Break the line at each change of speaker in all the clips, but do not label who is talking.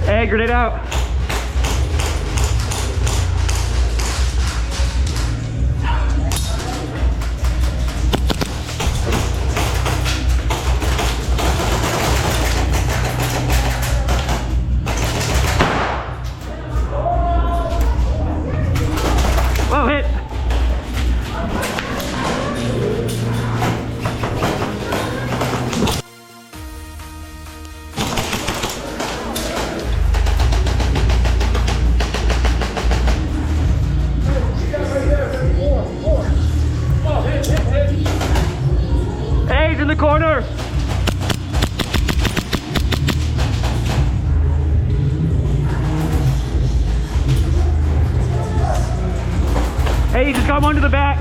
Hey, grenade out. Whoa, hit. Hey, he's in the corner. Hey, he just got one to the back.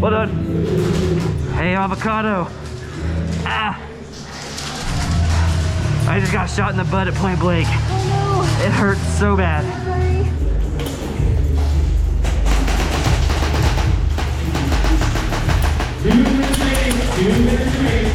Well done. Hey, avocado. Ah. I just got shot in the butt at point blank.
Oh no.
It hurts so bad.
Sorry.
2 minutes remaining. 2 minutes remaining.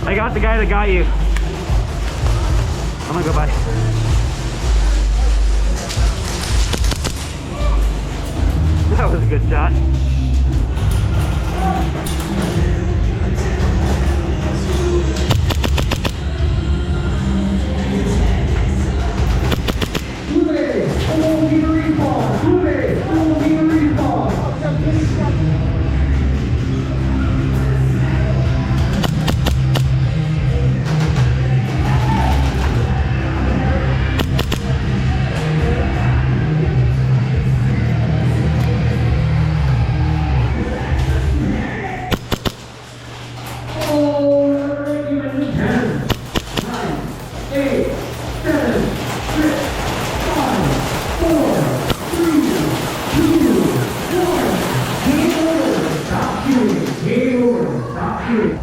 I got the guy that got you. I'm gonna go by. That was a good shot.
Game over. Stop shooting.